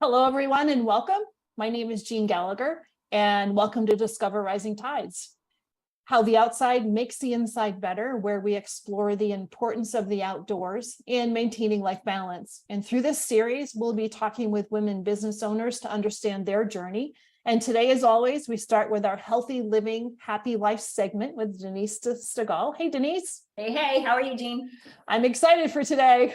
Hello, everyone, and welcome. My name is Jean Gallagher, and welcome to Discover Rising Tides, how the outside makes the inside better, where we explore the importance of the outdoors and maintaining life balance. And through this series, we'll be talking with women business owners to understand their journey. And today, as always, we start with our Healthy Living, Happy Life segment with Denise Stegall. Hey, Denise. Hey, how are you, Jean? I'm excited for today.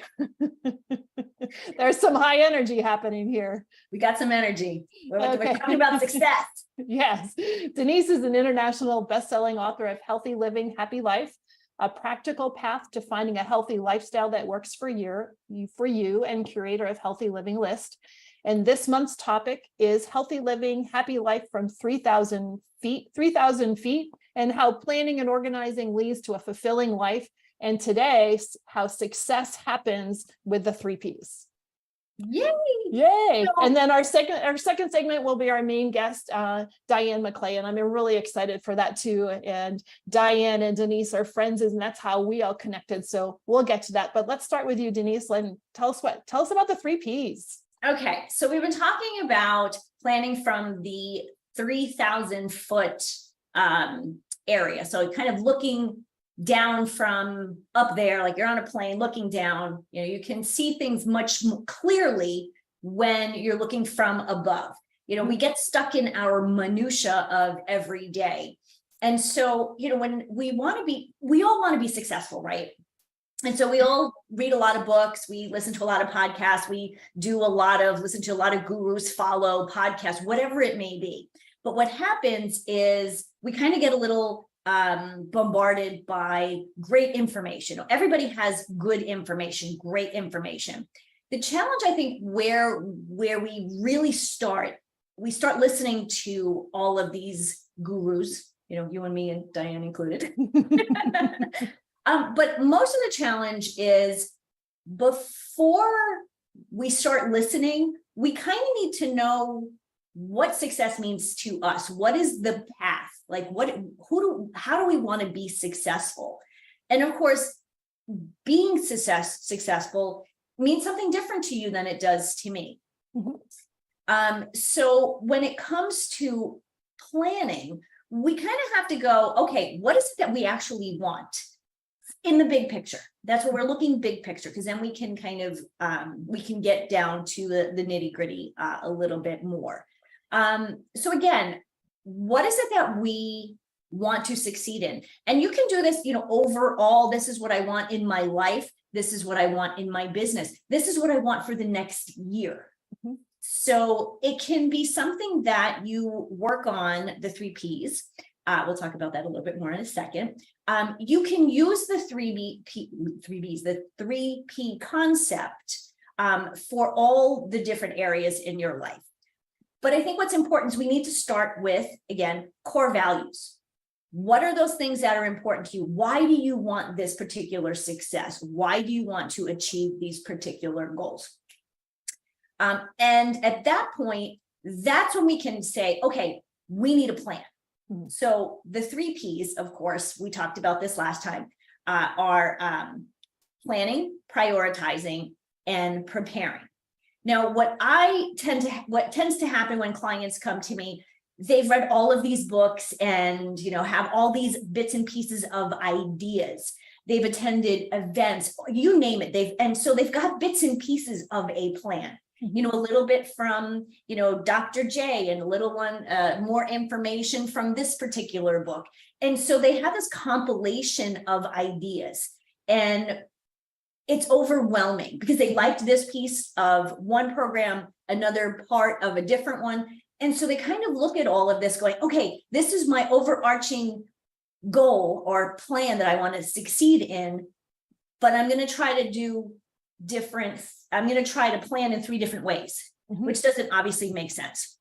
There's some high energy happening here. We got some energy. We're talking about success. Yes. Denise is an international best-selling author of Healthy Living, Happy Life, a practical path to finding a healthy lifestyle that works for you, and curator of Healthy Living List. And this month's topic is Healthy Living, Happy Life from 3,000 feet, and how planning and organizing leads to a fulfilling life. And today, how success happens with the 3 Ps. Yay! Yay! And then our second segment will be our main guest, Diane McClay, and I'm really excited for that too. And Diane and Denise are friends, and that's how we all connected. So we'll get to that. But let's start with you, Denise. Tell us about the 3 Ps. Okay, so we've been talking about planning from the 3,000 foot area. So kind of looking down from up there, like you're on a plane looking down, you can see things much more clearly when you're looking from above. We get stuck in our minutia of every day. And so, when we all want to be successful, right? And so we all read a lot of books, we listen to a lot of podcasts, we listen to a lot of gurus, follow podcasts, whatever it may be. But what happens is we kind of get a little bombarded by great information. Everybody has good information, great information. The challenge, I think, where we really start, we start listening to all of these gurus, you and me and Diane included. But most of the challenge is before we start listening, we kind of need to know what success means to us. What is the path? Like how do we want to be successful? And of course, being successful means something different to you than it does to me. Mm-hmm. So when it comes to planning, we kind of have to go, okay, what is it that we actually want in the big picture? That's what we're looking big picture, because then we can kind of, we can get down to the nitty gritty a little bit more. So again, what is it that we want to succeed in? And you can do this, overall, this is what I want in my life. This is what I want in my business. This is what I want for the next year. Mm-hmm. So it can be something that you work on the 3 Ps. We'll talk about that a little bit more in a second. You can use the 3 Ps, the 3 P concept for all the different areas in your life. But I think what's important is we need to start with, again, core values. What are those things that are important to you? Why do you want this particular success? Why do you want to achieve these particular goals? And at that point, that's when we can say, okay, we need a plan. Mm-hmm. So the 3 Ps, of course, we talked about this last time, are planning, prioritizing, and preparing. Now, what tends to happen when clients come to me, they've read all of these books and, have all these bits and pieces of ideas. They've attended events, you name it. So they've got bits and pieces of a plan, a little bit from, Dr. J, and a little one, more information from this particular book. And so they have this compilation of ideas, and it's overwhelming because they liked this piece of one program, another part of a different one. And so they kind of look at all of this going, okay, this is my overarching goal or plan that I want to succeed in, but I'm going to try to plan in 3 different ways, mm-hmm. which doesn't obviously make sense.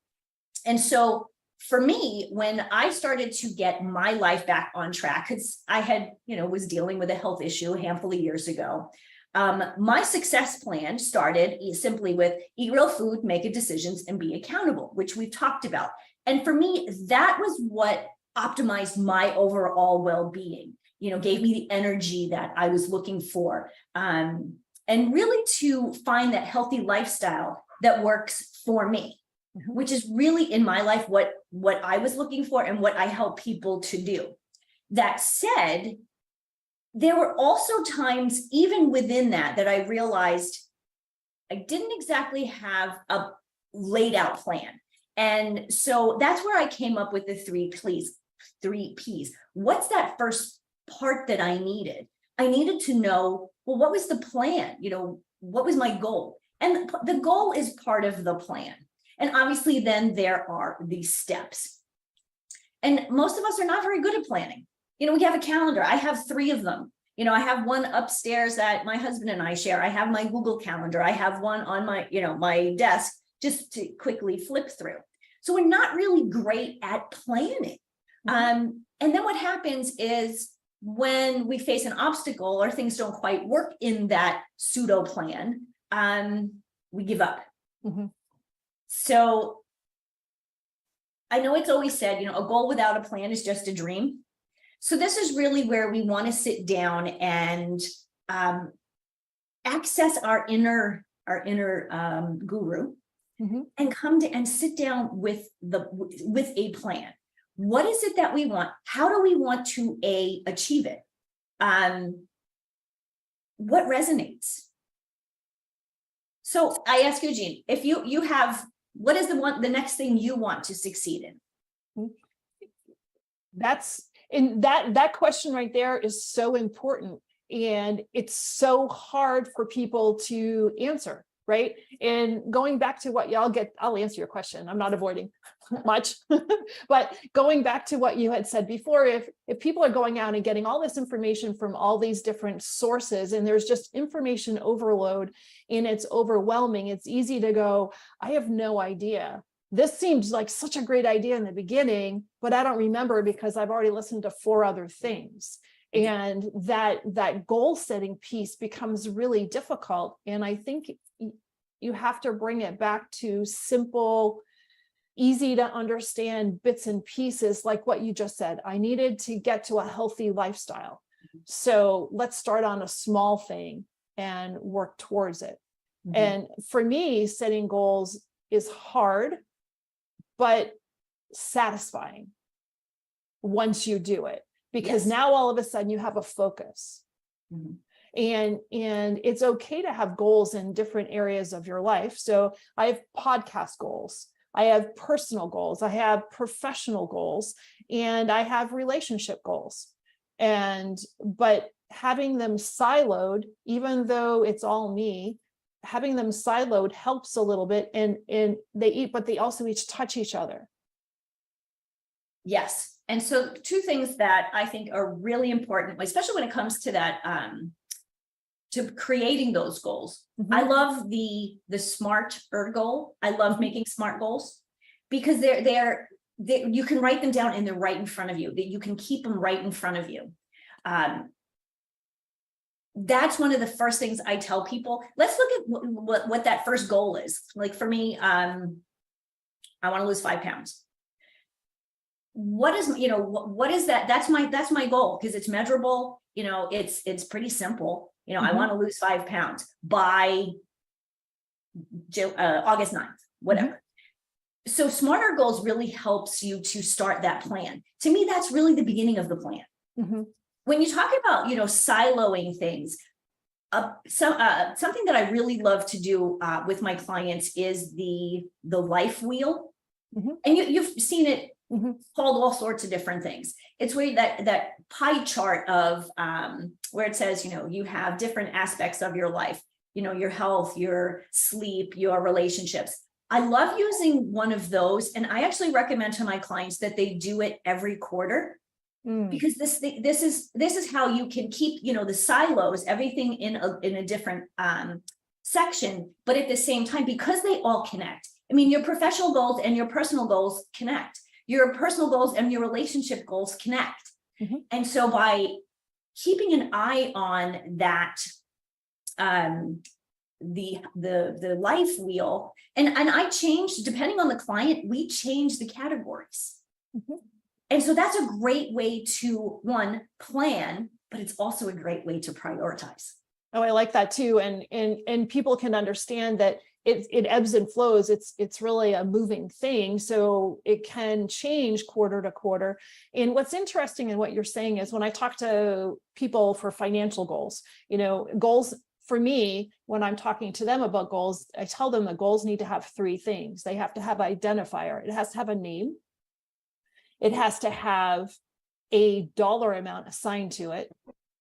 And so for me, when I started to get my life back on track, because I had, was dealing with a health issue a handful of years ago, my success plan started simply with eat real food, make good decisions, and be accountable, which we've talked about. And for me, that was what optimized my overall well-being, gave me the energy that I was looking for, and really to find that healthy lifestyle that works for me, Mhm. which is really in my life what I was looking for and what I help people to do. That said, there were also times even within that I realized I didn't exactly have a laid out plan. And so that's where I came up with the three P's. What's that first part that I needed? I needed to know, well, what was the plan? What was my goal? And the goal is part of the plan. And obviously then there are these steps. And most of us are not very good at planning. We have a calendar. I have 3 of them. I have one upstairs that my husband and I share. I have my Google Calendar. I have one on my, my desk just to quickly flip through. So we're not really great at planning. And then what happens is when we face an obstacle or things don't quite work in that pseudo plan, we give up. Mhm. So I know it's always said, a goal without a plan is just a dream. So this is really where we want to sit down and access our inner guru, Mhm. and come to and sit down with a plan. What is it that we want? How do we want to achieve it? What resonates? So I ask you, Jean, if you have, what is the next thing you want to succeed in? That question right there is so important, and it's so hard for people to answer, right? And going back to what I'll answer your question. I'm not avoiding much, but going back to what you had said before, if people are going out and getting all this information from all these different sources, and there's just information overload and it's overwhelming, it's easy to go, I have no idea. This seems like such a great idea in the beginning, but I don't remember because I've already listened to 4 other things. And that goal setting piece becomes really difficult. And I think you have to bring it back to simple, easy to understand bits and pieces, like what you just said. I needed to get to a healthy lifestyle. So let's start on a small thing and work towards it. Mm-hmm. And for me, setting goals is hard, but satisfying once you do it, because now all of a sudden you have a focus. Mm-hmm. And it's okay to have goals in different areas of your life. So I have podcast goals, I have personal goals, I have professional goals, and I have relationship goals. But having them siloed, even though it's all me, having them siloed helps a little bit, and but they also each touch each other. Yes. And so 2 things that I think are really important, especially when it comes to that, to creating those goals. Mm-hmm. I love the SMART goal. I love making SMART goals because they're you can write them down and they're right in front of you, that you can keep them right in front of you. That's one of the first things I tell people. Let's look at what that first goal is. Like for me, I want to lose 5 pounds. What is, what is that? That's my goal, because it's measurable. It's pretty simple. I want to lose 5 pounds by August 9th, whatever. Mm-hmm. So smarter goals really helps you to start that plan. To me, that's really the beginning of the plan. Mm-hmm. When you talk about, siloing things, something that I really love to do with my clients is the life wheel. Mm-hmm. And you've seen it called all sorts of different things. It's where that pie chart of where it says, you have different aspects of your life, your health, your sleep, your relationships. I love using one of those, and I actually recommend to my clients that they do it every quarter. Because this is how you can keep, the silos, everything in a different section, but at the same time, because they all connect. I mean, your professional goals and your personal goals connect. Your personal goals and your relationship goals connect. Mm-hmm. And so by keeping an eye on that, the life wheel, and I changed, depending on the client, we change the categories. Mm-hmm. And so that's a great way to, 1, plan, but it's also a great way to prioritize. Oh, I like that too. And people can understand that it ebbs and flows. It's really a moving thing. So it can change quarter to quarter. And what's interesting in what you're saying is when I talk to people for financial goals, goals for me, when I'm talking to them about goals, I tell them the goals need to have three things. They have to have identifier. It has to have a name. It has to have a dollar amount assigned to it.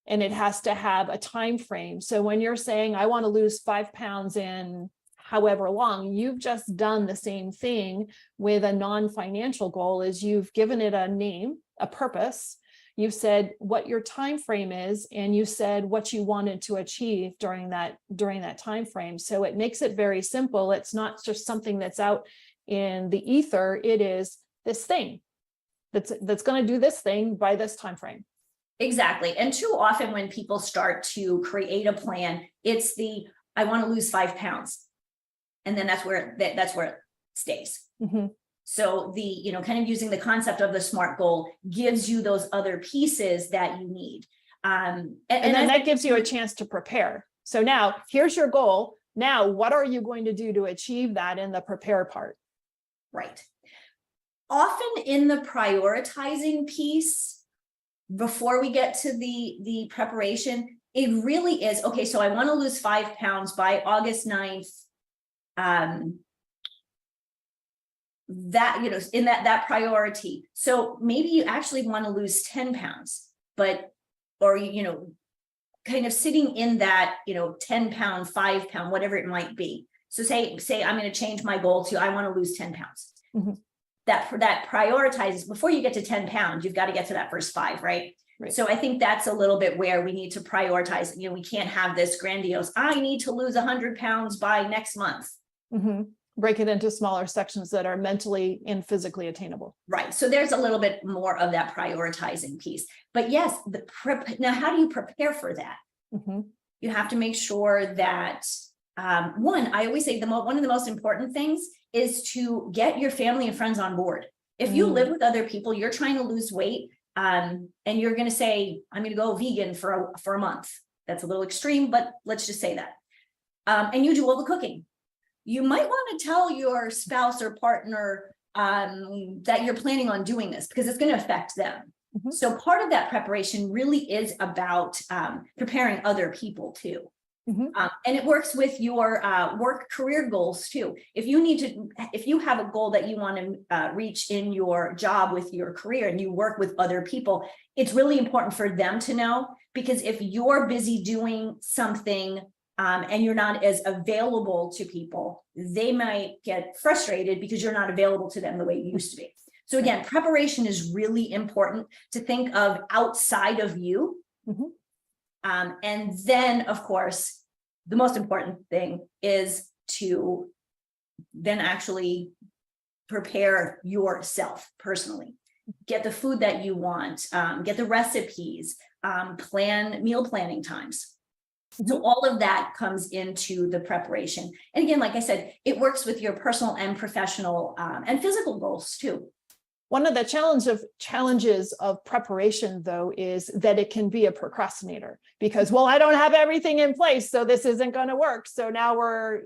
And it has to have a time frame. So when you're saying, I want to lose 5 pounds in however long, you've just done the same thing with a non-financial goal. Is you've given it a name, a purpose. You've said what your time frame is, and you said what you wanted to achieve during that time frame. So it makes it very simple. It's not just something that's out in the ether. It is this thing that's going to do this thing by this time frame. Exactly. And too often when people start to create a plan, it's I want to lose 5 pounds. And then that's where it stays. Mm-hmm. So kind of using the concept of the SMART goal gives you those other pieces that you need. And then that gives you a chance to prepare. So now here's your goal. Now, what are you going to do to achieve that in the prepare part? Right. Often in the prioritizing piece, before we get to the preparation, it really is, okay, so I want to lose 5 pounds by August 9th. That, in that priority. So maybe you actually want to lose 10 pounds, or kind of sitting in that, 10 pound, 5 pound, whatever it might be. So say I'm going to change my goal to, I want to lose 10 pounds. Mm-hmm. That prioritizes before you get to 10 pounds, you've got to get to that first 5, right? Right. So I think that's a little bit where we need to prioritize. We can't have this grandiose, I need to lose 100 pounds by next month. Mm-hmm. Break it into smaller sections that are mentally and physically attainable. Right. So there's a little bit more of that prioritizing piece. But yes, now how do you prepare for that? Mm-hmm. You have to make sure that, I always say one of the most important things is to get your family and friends on board. If you live with other people, you're trying to lose weight, and you're going to say, I'm going to go vegan for a month. That's a little extreme, but let's just say that. And you do all the cooking. You might want to tell your spouse or partner that you're planning on doing this because it's going to affect them. Mm-hmm. So part of that preparation really is about preparing other people too. Mm-hmm. And it works with your work career goals too. If you have a goal that you want to reach in your job with your career and you work with other people, it's really important for them to know, because if you're busy doing something and you're not as available to people, they might get frustrated because you're not available to them the way you used to be. So again, preparation is really important to think of outside of you. Mm-hmm. And then, of course, the most important thing is to then actually prepare yourself personally. Get the food that you want, get the recipes, plan meal planning times. So all of that comes into the preparation. And again, like I said, it works with your personal and professional and physical goals too. One of the challenges of preparation, though, is that it can be a procrastinator because, well, I don't have everything in place, so this isn't going to work. So now we're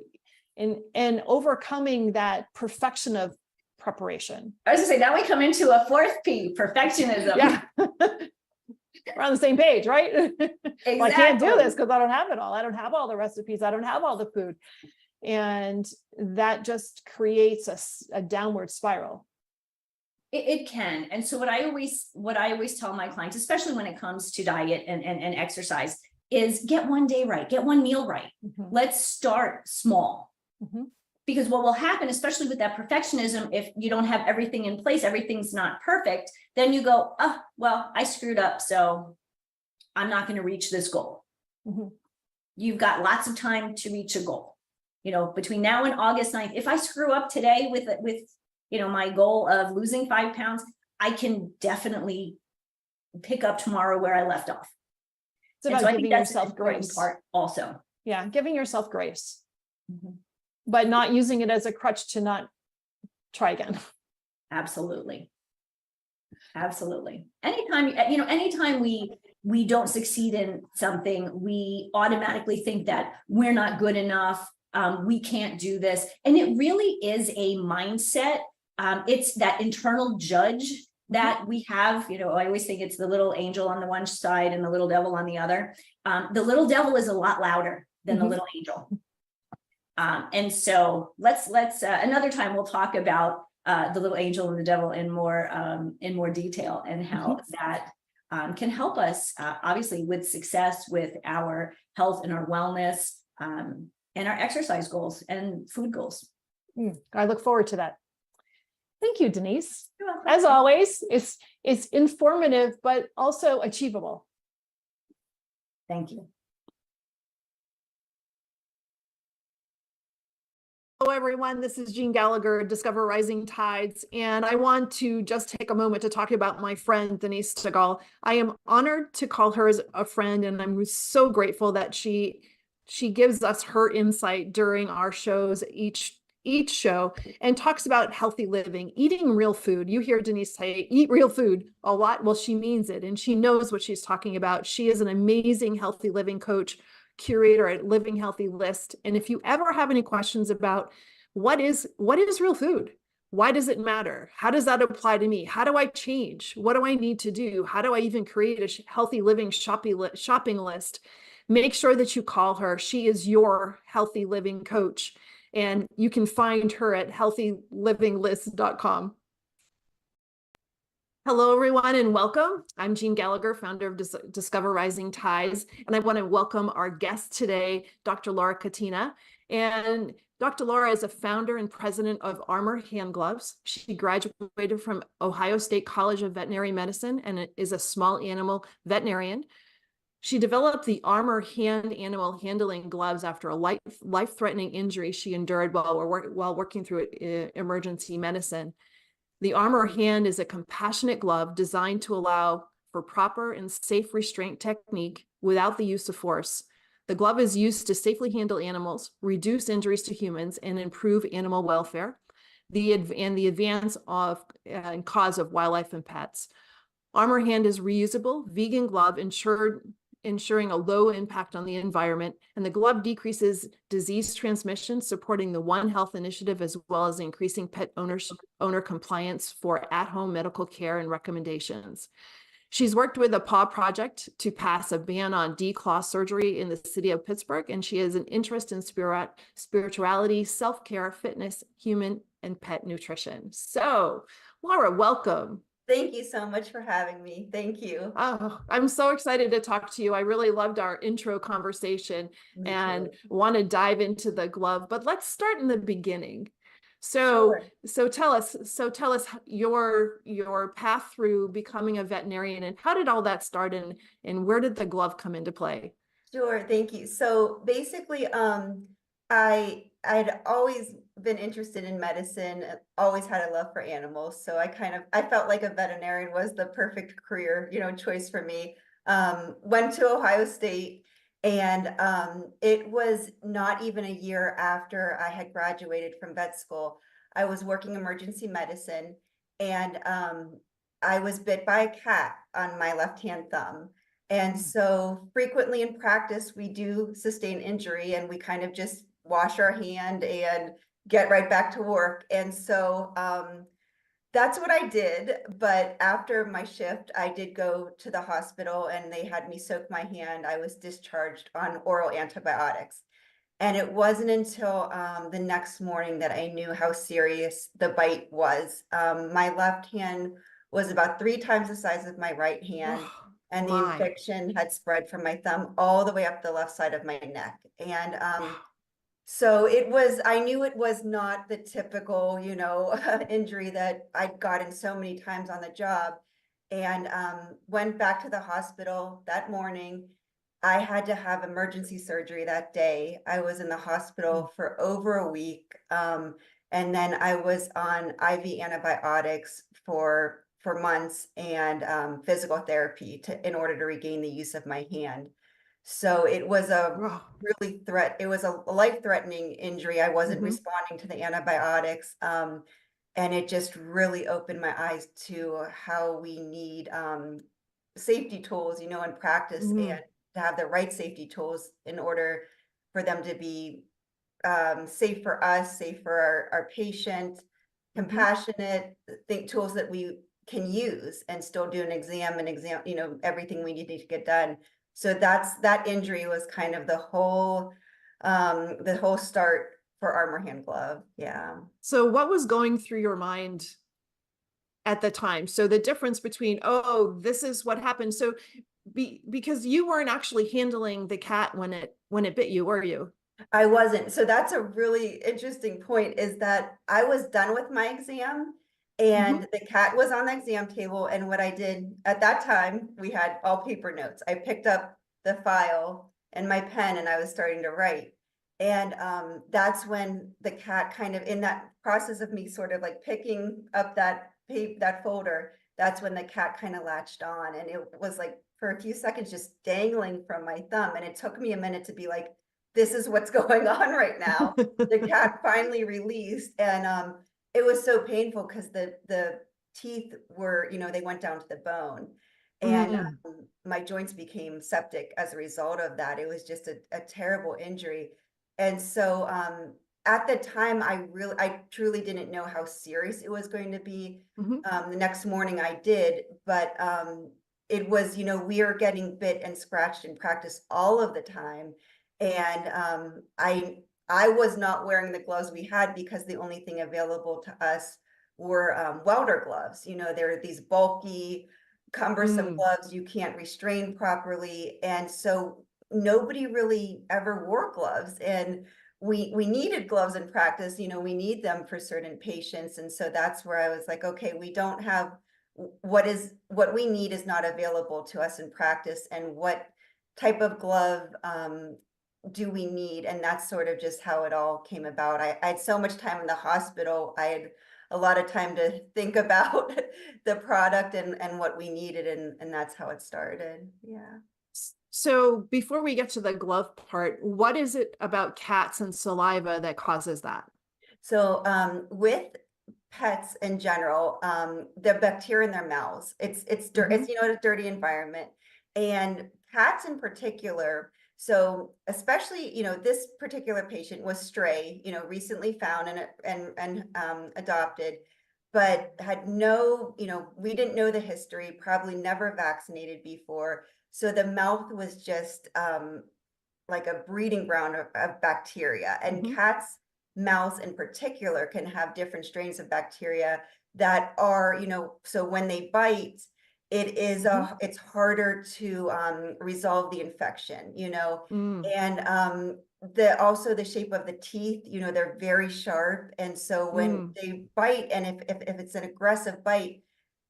in overcoming that perfection of preparation. I was going to say, now we come into a fourth P, perfectionism. Yeah. We're on the same page, right? Exactly. Well, I can't do this because I don't have it all. I don't have all the recipes. I don't have all the food. And that just creates a downward spiral. It can. And so what I always tell my clients, especially when it comes to diet and exercise, is get one day right, get one meal right. Mm-hmm. Let's start small. Mm-hmm. Because what will happen, especially with that perfectionism, if you don't have everything in place, everything's not perfect, then you go, oh, well, I screwed up, so I'm not going to reach this goal. Mm-hmm. You've got lots of time to reach a goal. Between now and August 9th, if I screw up today with my goal of losing 5 pounds, I can definitely pick up tomorrow where I left off. It's about giving yourself grace. Part also. Yeah, giving yourself grace. Mm-hmm. But not using it as a crutch to not try again. Absolutely. Anytime we we don't succeed in something, we automatically think that we're not good enough, we can't do this. And it really is a mindset. It's that internal judge that we have. You know, I always think it's the little angel on the one side and the little devil on the other. The little devil is a lot louder than the little angel. And so let's another time we'll talk about the little angel and the devil in more detail, and how that can help us, obviously, with success with our health and our wellness, and our exercise goals and food goals. I look forward to that. Thank you, Denise. As always, it's informative, but also achievable. Thank you. Hello, everyone. This is Jean Gallagher, Discover Rising Tides, and I want to just take a moment to talk about my friend, Denise Stegall. I am honored to call her as a friend, and I'm so grateful that she gives us her insight during our shows, each show, and talks about healthy living, eating real food. You hear Denise say, eat real food a lot. Well, she means it, and she knows what she's talking about. She is an amazing healthy living coach, curator at Living Healthy List. And if you ever have any questions about what is real food, why does it matter? How does that apply to me? How do I change? What do I need to do? How do I even create a healthy living shopping list? Make sure that you call her. She is your healthy living coach, and you can find her at healthylivinglist.com. Hello, everyone, and welcome. I'm Jean Gallagher, founder of Discover Rising Tides, and I want to welcome our guest today, Dr. Laura Catena. And Dr. Laura is a founder and president of ArmOR Hand Gloves. She graduated from Ohio State College of Veterinary Medicine and is a small animal veterinarian. She developed the ArmOR hand animal handling gloves after a life-threatening injury she endured while working through emergency medicine. The ArmOR hand is a compassionate glove designed to allow for proper and safe restraint technique without the use of force. The glove is used to safely handle animals, reduce injuries to humans, and improve animal welfare, and the advance of and cause of wildlife and pets. ArmOR hand is reusable, vegan glove, ensuring a low impact on the environment, and the glove decreases disease transmission, supporting the One Health initiative, as well as increasing pet owner compliance for at-home medical care and recommendations. She's worked with the PAW Project to pass a ban on declaw surgery in the city of Pittsburgh, and she has an interest in spirituality, self-care, fitness, human and pet nutrition. So, Laura, welcome. Thank you so much for having me. Thank you. Oh, I'm so excited to talk to you. I really loved our intro conversation and want to dive into the glove, but let's start in the beginning. So tell us your path through becoming a veterinarian, and how did all that start, and where did the glove come into play? Sure, thank you. So basically, I'd always been interested in medicine, always had a love for animals. So I felt like a veterinarian was the perfect career, choice for me. Went to Ohio State, and it was not even a year after I had graduated from vet school. I was working emergency medicine, and I was bit by a cat on my left-hand thumb. And so frequently in practice, we do sustain injury, and we kind of just wash our hand and get right back to work. And so that's what I did. But after my shift, I did go to the hospital, and they had me soak my hand. I was discharged on oral antibiotics. And it wasn't until the next morning that I knew how serious the bite was. My left hand was about 3 times the size of my right hand. And the infection had spread from my thumb all the way up the left side of my neck. And so I knew it was not the typical, injury that I'd gotten so many times on the job. And went back to the hospital that morning. I had to have emergency surgery that day. I was in the hospital for over a week. And then I was on IV antibiotics for months, and physical therapy in order to regain the use of my hand. So it was a life-threatening injury. I wasn't responding to the antibiotics. And it just really opened my eyes to how we need safety tools, you know, in practice, Mhm. and to have the right safety tools in order for them to be safe for us, safe for our patient, Mhm. compassionate, think tools that we can use and still do an exam, you know, everything we need to get done. So that injury was kind of the whole start for ArmOR hand glove. Yeah. So what was going through your mind at the time? So the difference between, oh, this is what happened. So because you weren't actually handling the cat when it bit you, were you? I wasn't. So that's a really interesting point, is that I was done with my exam Mhm. and the cat was on the exam table. And what I did at that time, we had all paper notes. I picked up the file and my pen and I was starting to write. And that's when the cat, kind of in that process of me sort of like picking up that folder, that's when the cat kind of latched on, and it was like for a few seconds just dangling from my thumb. And it took me a minute to be like, this is what's going on right now. The cat finally released, and it was so painful because the teeth were, you know, they went down to the bone, and Mm. my joints became septic as a result of that. It was just a terrible injury. And so at the time, I truly didn't know how serious it was going to be. Mhm. The next morning I did, but it was, you know, we are getting bit and scratched in practice all of the time. And I was not wearing the gloves we had because the only thing available to us were welder gloves. You know, they're these bulky, cumbersome Mm. gloves you can't restrain properly. And so nobody really ever wore gloves. And we needed gloves in practice, you know, we need them for certain patients. And so that's where I was like, okay, we don't have what we need is not available to us in practice, and what type of glove do we need? And that's sort of just how it all came about. I had so much time in the hospital. I had a lot of time to think about the product and what we needed, and that's how it started. Yeah. So before we get to the glove part, what is it about cats and saliva that causes that? So with pets in general, the bacteria in their mouths, it's dirt, Mhm. it's, you know, a dirty environment. And cats in particular, so especially, you know, this particular patient was stray, you know, recently found and adopted, but had no, you know, we didn't know the history, probably never vaccinated before. So the mouth was just like a breeding ground of bacteria. And Mhm. cats' mouths in particular can have different strains of bacteria that are, you know, so when they bite, Mhm. it's harder to resolve the infection, you know. Mm. And the also the shape of the teeth, you know, they're very sharp. And so when Mm. they bite, and if it's an aggressive bite,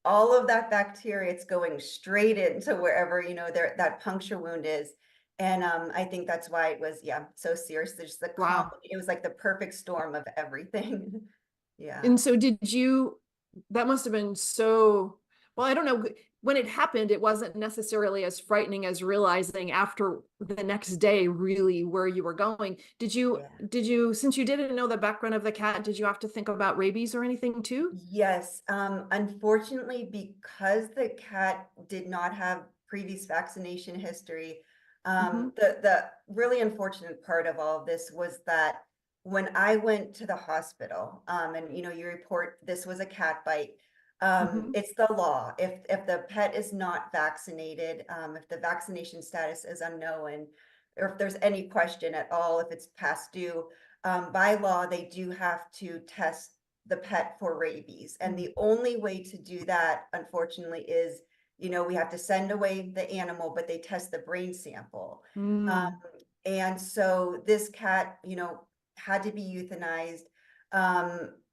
all of that bacteria, it's going straight into wherever, you know, that puncture wound is. And I think that's why it was, yeah, so serious. There's Wow. it was like the perfect storm of everything. Yeah. And so that must have been so, well, I don't know. When it happened, it wasn't necessarily as frightening as realizing after the next day really where you were going. Yeah. Since you didn't know the background of the cat, did you have to think about rabies or anything too? Yes, unfortunately, because the cat did not have previous vaccination history, Mhm. the really unfortunate part of all of this was that when I went to the hospital, and you know, you report this was a cat bite, Mhm. it's the law. If the pet is not vaccinated, if the vaccination status is unknown, or if there's any question at all, if it's past due, by law, they do have to test the pet for rabies. And Mm. the only way to do that, unfortunately, is, you know, we have to send away the animal, but they test the brain sample. Um, Mm. and so this cat, you know, had to be euthanized.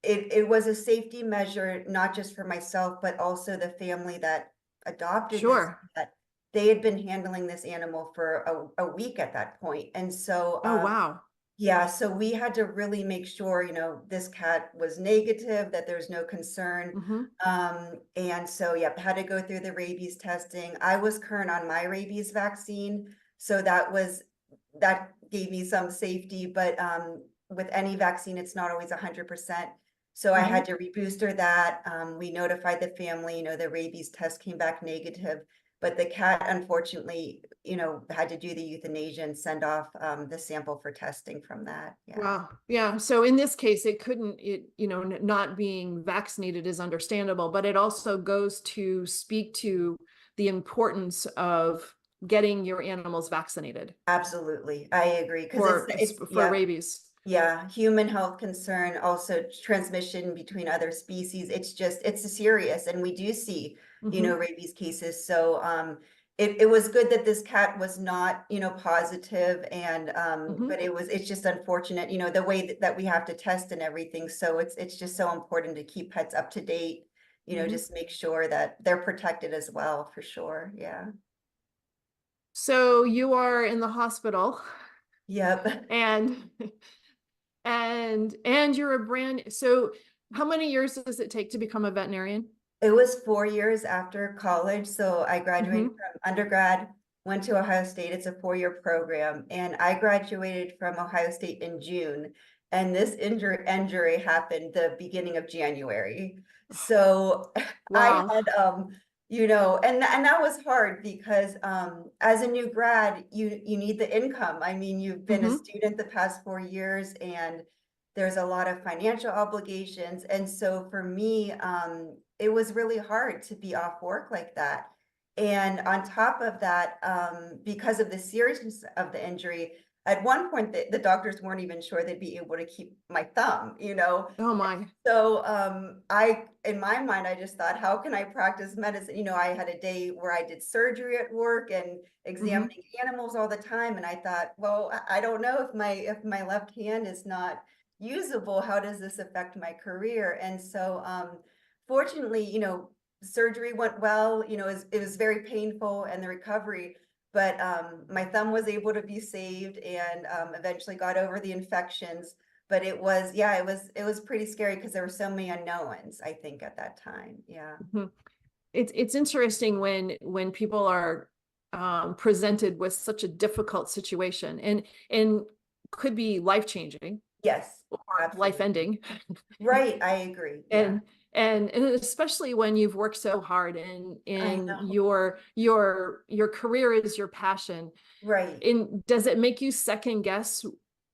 It was a safety measure, not just for myself, but also the family that adopted this Sure. pet. They had been handling this animal for a week at that point. And so Oh, wow. yeah, so we had to really make sure, you know, this cat was negative, that there's no concern. Mhm. And so, yep, had to go through the rabies testing. I was current on my rabies vaccine, so that gave me some safety, but with any vaccine, it's not always 100%. So I had Mhm. to rebooster that. We notified the family, you know, the rabies test came back negative. but the cat, unfortunately, had to do the euthanasia and send off the sample for testing from that. Yeah. Wow. Yeah. So in this case, not being vaccinated is understandable, but it also goes to speak to the importance of getting your animals vaccinated Absolutely. I agree. for, It's, for yeah. rabies. Yeah, human health concern, also transmission between other species. It's serious, and we do see, Mhm. rabies cases. So it was good that this cat was not, positive, and Mhm. but it's just unfortunate, the way that we have to test and everything. So it's just so important to keep pets up to date, Mhm. just make sure that they're protected as well, for sure. Yeah. So you are in the hospital Yep. and and you're a so how many years does it take to become a veterinarian? It was 4 years after college. So I graduated Mhm. from undergrad, went to Ohio State. It's a 4-year program. And I graduated from Ohio State in June. And this injury happened the beginning of January. So I Wow. had, and that was hard because as a new grad, you need the income. I mean, you've been a Mhm. student the past 4 years, and there's a lot of financial obligations. And so for me, it was really hard to be off work like that. And on top of that, because of the seriousness of the injury, at one point the doctors weren't even sure they'd be able to keep my thumb. Oh my. So in my mind, I just thought, how can I practice medicine? I had a day where I did surgery at work and Mhm. examining animals all the time. And I thought, well, I don't know if my left hand is not usable, how does this affect my career? And so fortunately, surgery went well. It was very painful, and the recovery, but my thumb was able to be saved, and eventually got over the infections. But it was pretty scary because there were so many unknowns, I think, at that time. Yeah. Mhm. It's interesting when people are presented with such a difficult situation and could be life changing Yes, or life absolutely. ending. Right, I agree. Yeah. And and especially when you've worked so hard and I in know. your career is your passion. Right. And does it make you second guess,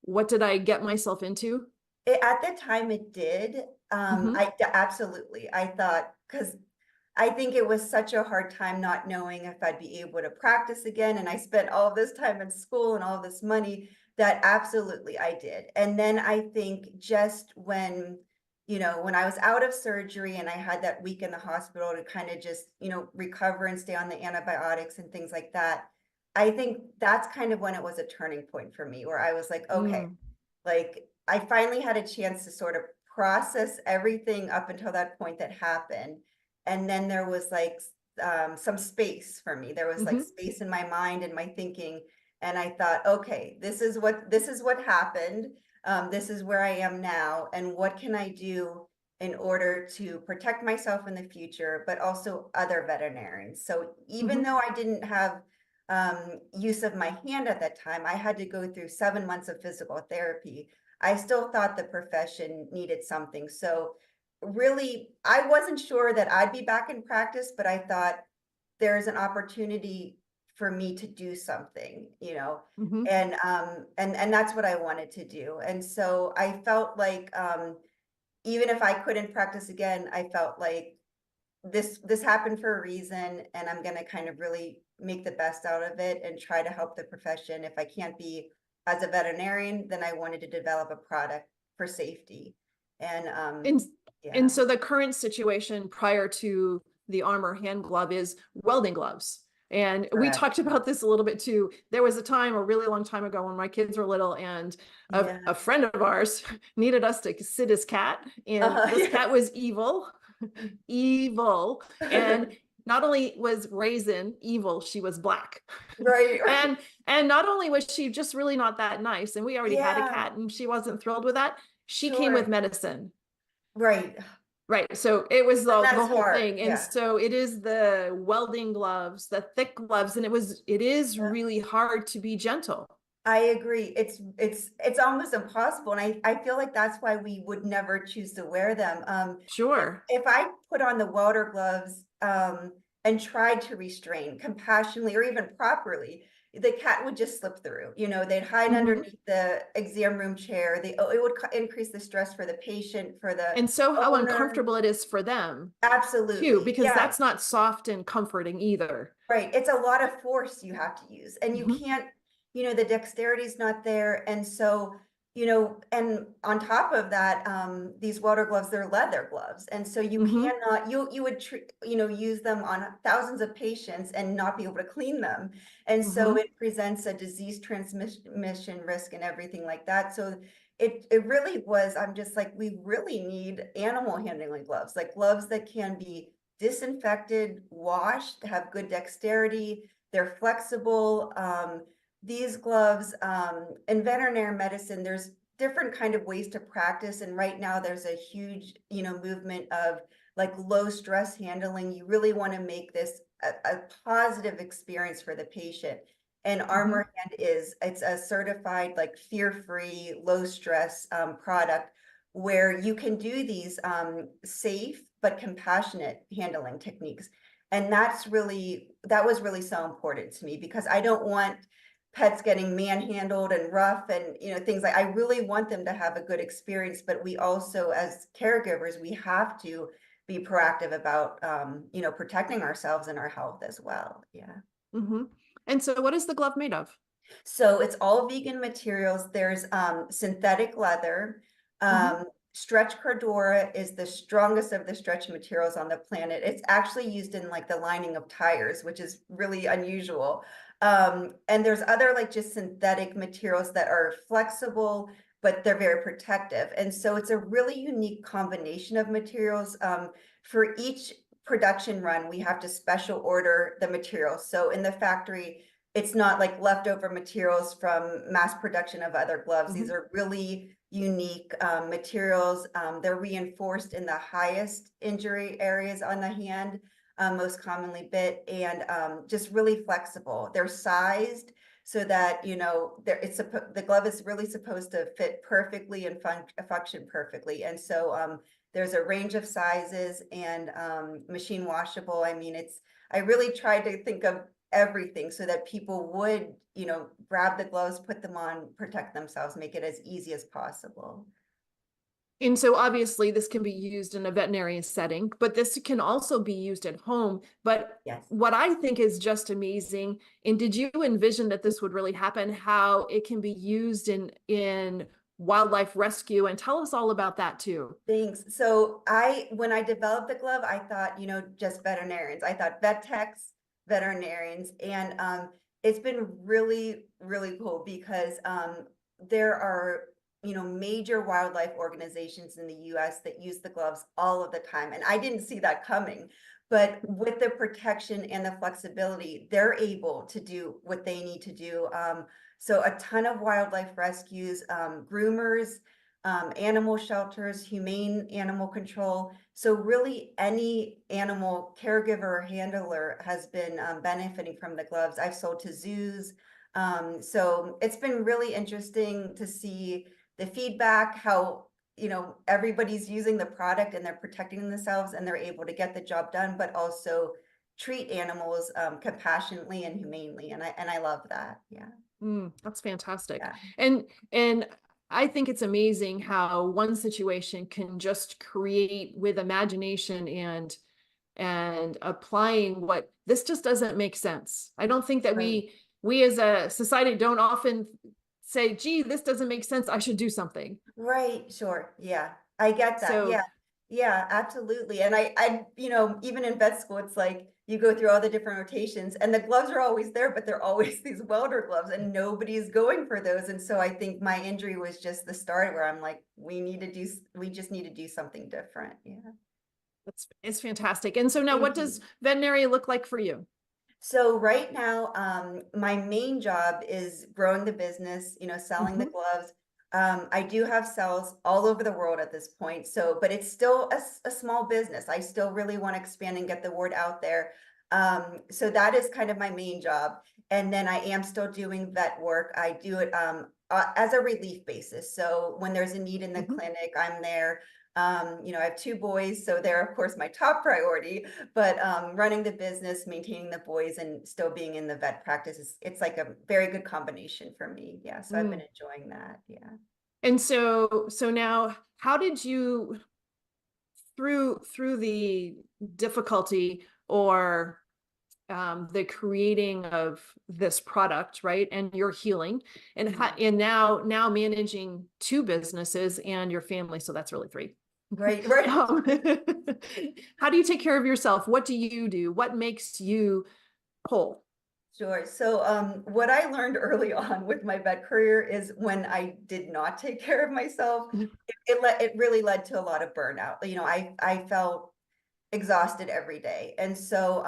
what did I get myself into? At the time it did. Mhm. Absolutely. I thought, because I think it was such a hard time not knowing if I'd be able to practice again. And I spent all this time in school and all this money, that absolutely I did. And then I think just when I was out of surgery and I had that week in the hospital to kind of just, recover and stay on the antibiotics and things like that, I think that's kind of when it was a turning point for me, where I was like, okay, Mm. like I finally had a chance to sort of process everything up until that point that happened. And then there was like some space for me. There was like Mhm. space in my mind and my thinking. And I thought, okay, this is what happened. This is where I am now. And what can I do in order to protect myself in the future, but also other veterinarians? So even Mhm. though I didn't have use of my hand at that time, I had to go through 7 months of physical therapy. I still thought the profession needed something. So really, I wasn't sure that I'd be back in practice, but I thought there's an opportunity for me to do something. Mhm. And that's what I wanted to do. And so I felt like even if I couldn't practice again, I felt like this happened for a reason, and I'm going to kind of really make the best out of it and try to help the profession. If I can't be as a veterinarian, then I wanted to develop a product for safety. And And yeah. and so the current situation prior to the ArmOR hand glove is welding gloves. And we Correct. talked about this a little bit too. There was a time, a really long time ago, when my kids were little, and Yeah. a friend of ours needed us to sit his cat, and this Yeah. cat was evil, evil. And not only was Raisin evil, she was black. Right. Right. And and not only was she just really not that nice, and we already had a Yeah. cat and she wasn't thrilled with that, she came with Sure. medicine. Right. Right. So it was And the that's whole hard. thing. And Yeah. so it is the welding gloves, the thick gloves, and it is Yeah. really hard to be gentle. I agree. It's almost impossible. And I feel like that's why we would never choose to wear them. If Sure. if I put on the welder gloves, and tried to restrain compassionately or even properly, the cat would just slip through. You know, they'd hide Mhm. underneath the exam room chair. It would increase the stress for the patient, for the And so how owner. uncomfortable it is for them too, Absolutely. because Yeah. that's not soft and comforting either. Right. It's a lot of force you have to use, and you Mhm. can't, the dexterity is not there. And so, and on top of that, these water gloves, they're leather gloves. And so you Mhm. cannot, you would, use them on thousands of patients and not be able to clean them. And so Mhm. it presents a disease transmission risk and everything like that. So it really was, I'm just like, we really need animal handling gloves, like gloves that can be disinfected, washed, have good dexterity, they're flexible. These gloves, in veterinary medicine, there's different kind of ways to practice. And right now there's a huge, movement of like low stress handling. You really want to make this a positive experience for the patient. And Mhm. ArmOR Hand it's a certified like fear-free, low stress product where you can do these safe but compassionate handling techniques. And that was really so important to me, because I don't want pets getting manhandled and rough and things like, I really want them to have a good experience. But we also, as caregivers, we have to be proactive about protecting ourselves and our health as well. Yeah. Mhm. And so what is the glove made of? So it's all vegan materials. There's synthetic leather. Mhm. Stretch cordura is the strongest of the stretch materials on the planet. It's actually used in like the lining of tires, which is really unusual. And there's other like just synthetic materials that are flexible, but they're very protective. And so it's a really unique combination of materials. For each production run, we have to special order the materials. So in the factory, it's not like leftover materials from mass production of other gloves. These Mhm. are really unique materials. They're reinforced in the highest injury areas on the hand, most commonly bit, and just really flexible. They're sized so that the glove is really supposed to fit perfectly and function perfectly. And so there's a range of sizes and machine washable. I mean, I really tried to think of everything so that people would, grab the gloves, put them on, protect themselves, make it as easy as possible. And so obviously this can be used in a veterinary setting, but this can also be used at home. But Yes. what I think is just amazing, and did you envision that this would really happen, how it can be used in wildlife rescue? And tell us all about that too. Thanks. So when I developed the glove, I thought, just veterinarians. I thought vet techs, veterinarians, and it's been really, really cool because there are, major wildlife organizations in the US that use the gloves all of the time. And I didn't see that coming. But with the protection and the flexibility, they're able to do what they need to do. So a ton of wildlife rescues, groomers, animal shelters, humane animal control. So really any animal caregiver or handler has been benefiting from the gloves. I've sold to zoos. So it's been really interesting to see the feedback, how, everybody's using the product and they're protecting themselves and they're able to get the job done, but also treat animals compassionately and humanely. And I love that. Yeah. That's fantastic. Yeah. And I think it's amazing how one situation can just create with imagination and applying what this just doesn't make sense. I don't think that Right. we as a society don't often say, gee, this doesn't make sense. I should do something. Right, sure. Yeah, I get that. So Yeah. Yeah, absolutely. And even in vet school, it's like you go through all the different rotations and the gloves are always there, but they're always these welder gloves and nobody's going for those. And so I think my injury was just the start where I'm like, we just need to do something different. Yeah. it's fantastic. And so now what Thank does you. veterinary look like for you? So right now, my main job is growing the business, selling the Mhm. gloves. I do have sales all over the world at this point. So, but it's still a small business. I still really want to expand and get the word out there. So that is kind of my main job. And then I am still doing vet work. I do it as a relief basis. So when there's a need in the Mhm. clinic, I'm there. You know, I have 2 boys, so they're of course my top priority, but running the business, maintaining the boys and still being in the vet practice it's like a very good combination for me. Yeah. So I've been enjoying that. Yeah. And so now, how did you, through the difficulty or the creating of this product, right, and your healing, and and now managing 2 businesses and your family, so that's really 3. Right, right. How do you take care of yourself? What do you do? What makes you whole? Sure. So what I learned early on with my vet career is when I did not take care of myself, it really led to a lot of burnout. You know, I felt exhausted every day. And so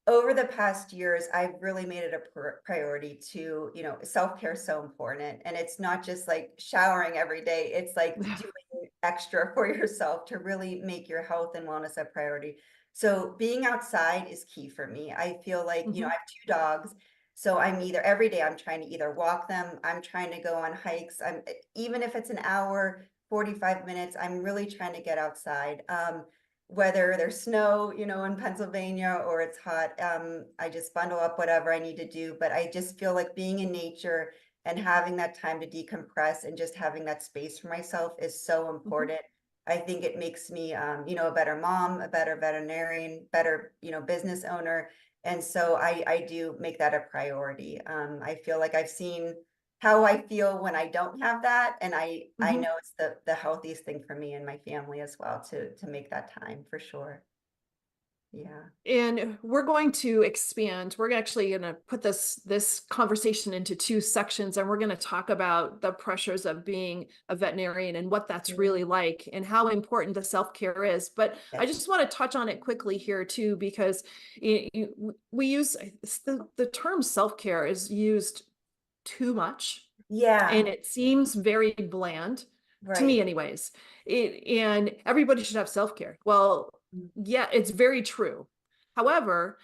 over the past years, I've really made it a priority to, you know, self-care is so important. And it's not just like showering every day, it's like doing extra for yourself to really make your health and wellness a priority. So being outside is key for me. I feel like, you know, I have 2 dogs. So I'm either every day I'm trying to either walk them, I'm trying to go on hikes. I'm even if it's an hour, 45 minutes, I'm really trying to get outside. Whether there's snow, you know, in Pennsylvania or it's hot, I just bundle up whatever I need to do. But I just feel like being in nature and having that time to decompress and just having that space for myself is so important. I think it makes me, you know, a better mom, a better veterinarian, better, you know, business owner. And so I do make that a priority. I feel like I've seen how I feel when I don't have that. And I know it's the healthiest thing for me and my family as well to make that time for sure. Yeah. And we're going to expand. We're actually going to put this conversation into 2 sections, and we're going to talk about the pressures of being a veterinarian and what that's really like and how important the self-care is. But I Yes. just want to touch on it quickly here too, because we use the term self-care is used too much, Yeah. and it seems very bland to me Right. anyways. And everybody should have self-care. Well, yeah, it's very true. However,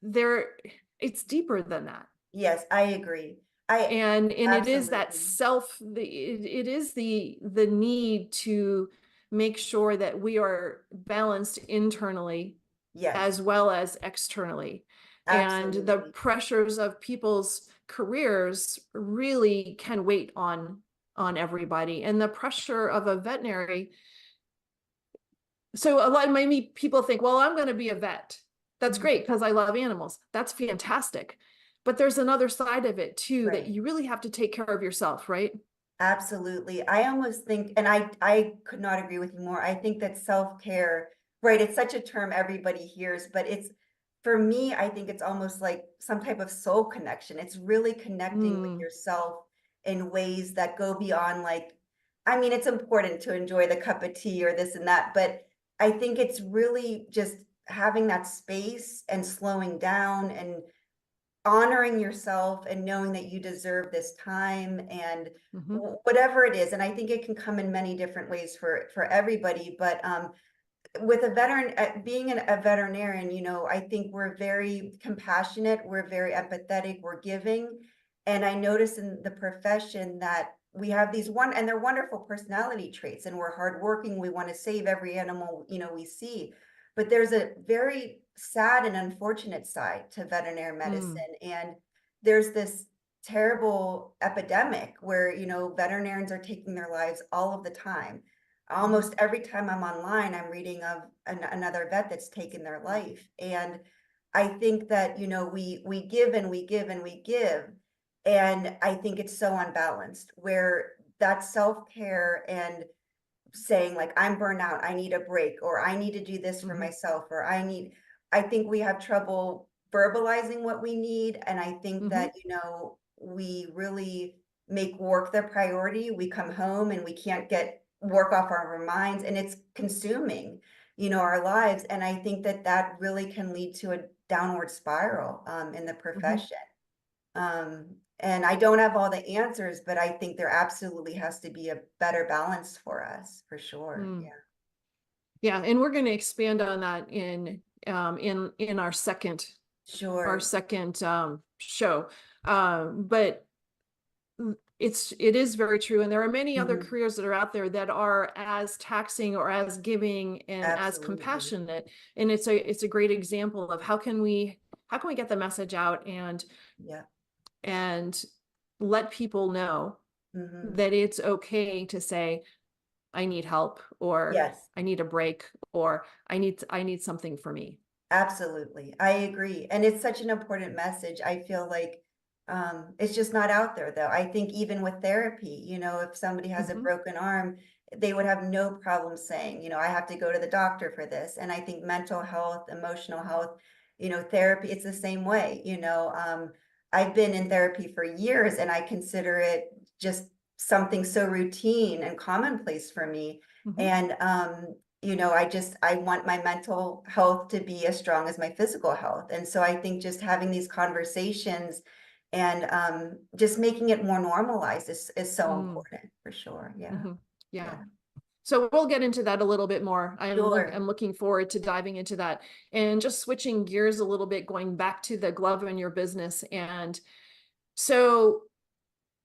there it's deeper than that. Yes, I agree. I And it is that absolutely. it is the need to make sure that we are balanced internally Yes, as well as externally. And the absolutely. pressures of people's careers really can weight on everybody. And the pressure of a veterinary. So a lot of maybe people think, well, I'm going to be a vet. That's Mhm. great because I love animals. That's fantastic. But there's another side of it too, that Right. you really have to take care of yourself, right? Absolutely. I almost think, and I could not agree with you more. I think that self-care, right, it's such a term everybody hears, but it's for me, I think it's almost like some type of soul connection. It's really connecting with Mm, yourself in ways that go beyond like, I mean, it's important to enjoy the cup of tea or this and that, but I think it's really just having that space and slowing down and honoring yourself and knowing that you deserve this time and mhm, whatever it is. And I think it can come in many different ways for everybody, but with a veteran being a veterinarian, you know, I think we're very compassionate, we're very empathetic, we're giving. And I notice in the profession that we have these and they're wonderful personality traits, and we're hardworking, we want to save every animal, you know, we see. But there's a very sad and unfortunate side to veterinary mm, medicine. And there's this terrible epidemic where, you know, veterinarians are taking their lives all of the time. mhm, Almost every time I'm online, I'm reading of another vet that's taken their life. And I think that, you know, we give and we give and we give. And I think it's so unbalanced where that self-care and saying like, I'm burnt out, I need a break, or I need to do this for mhm, myself, or I think we have trouble verbalizing what we need. And I think mhm, that, you know, we really make work the priority. We come home and we can't get work off our minds, and it's consuming, you know, our lives. And I think that that really can lead to a downward spiral in the mhm, profession. And I don't have all the answers, but I think there absolutely has to be a better balance for us, for sure. mm. Yeah. Yeah, and we're going to expand on that in our second Sure. show. But it is very true. And there are many other Mhm. careers that are out there that are as taxing or as giving and as Absolutely. compassionate. And it's a great example of how can we get the message out Yeah. and let people know Mhm. that it's okay to say, I need help, or Yes. I need a break, or I need something for me. Absolutely. I agree. And it's such an important message. I feel like it's just not out there though. I think even with therapy, if somebody has a Mhm. broken arm, they would have no problem saying, I have to go to the doctor for this. And I think mental health, emotional health, therapy, it's the same way. I've been in therapy for years and I consider it just something so routine and commonplace for me. Mhm. And I want my mental health to be as strong as my physical health. And so I think just having these conversations and just making it more normalized is so Mm. important for sure. Yeah. Mhm. Yeah. Yeah. So we'll get into that a little bit more. Sure. I'm looking forward to diving into that, and just switching gears a little bit, going back to the glove in your business. And so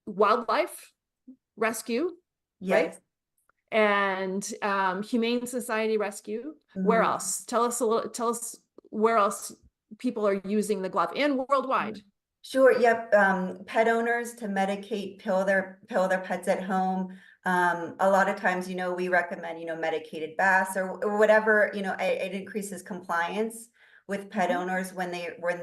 wildlife rescue, right? Yes. And Humane Society rescue. Where Mhm. else? Tell us where else people are using the glove, and worldwide. Sure, yep, pet owners to medicate, pill their pets at home. A lot of times, we recommend, medicated baths or whatever, it increases compliance with pet Mhm. owners when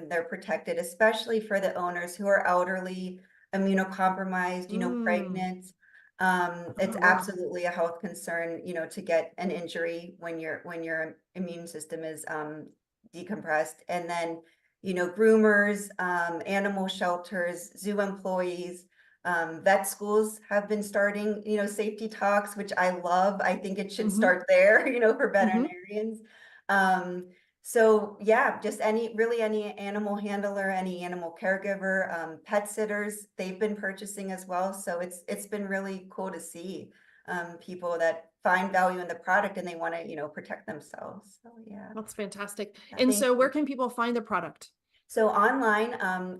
they're protected, especially for the owners who are elderly, immunocompromised, Mm. pregnant. It's Oh, yeah. absolutely a health concern, to get an injury when your immune system is decompressed. And then groomers, animal shelters, zoo employees, vet schools have been starting, safety talks, which I love. I think it should Mhm. start there, for Mhm. veterinarians. Um, so yeah, just any animal handler, any animal caregiver, pet sitters, they've been purchasing as well. So it's been really cool to see people that find value in the product and they want to, protect themselves. So yeah, That's fantastic. yeah, And thank so where you. can people find the product? So online,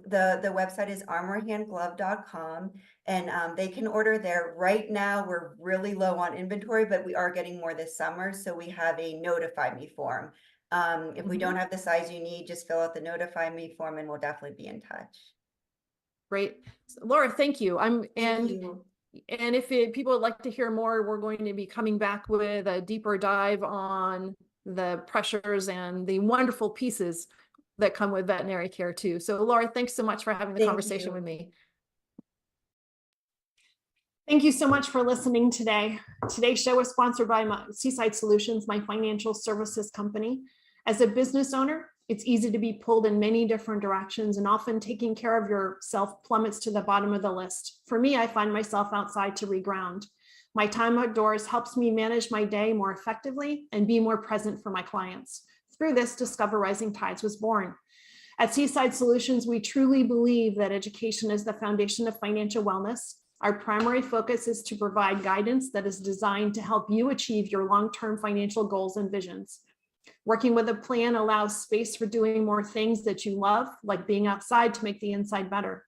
the website is armorhandglove.com, and they can order there. Right now, we're really low on inventory, but we are getting more this summer. So we have a notify me form. If we don't Mhm. have the size you need, just fill out the notify me form and we'll definitely be in touch. Great. Laura, thank you. Thank you. And if people would like to hear more, we're going to be coming back with a deeper dive on the pressures and the wonderful pieces that come with veterinary care too. So Laura, thanks so much for having the Thank conversation you. with me. Thank you so much for listening today. Today's show was sponsored by Seaside Solutions, my financial services company. As a business owner, it's easy to be pulled in many different directions, and often taking care of yourself plummets to the bottom of the list. For me, I find myself outside to reground. My time outdoors helps me manage my day more effectively and be more present for my clients. Through this, Discover Rising Tides was born. At Seaside Solutions, we truly believe that education is the foundation of financial wellness. Our primary focus is to provide guidance that is designed to help you achieve your long-term financial goals and visions. Working with a plan allows space for doing more things that you love, like being outside to make the inside better.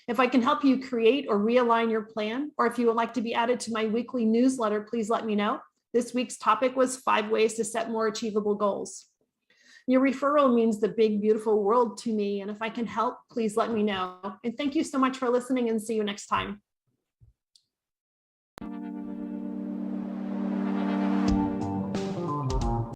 If I can help you create or realign your plan, or if you would like to be added to my weekly newsletter, please let me know. This week's topic was 5 ways to set more achievable goals. Your referral means the big, beautiful world to me. And if I can help, please let me know. And thank you so much for listening, and see you next time.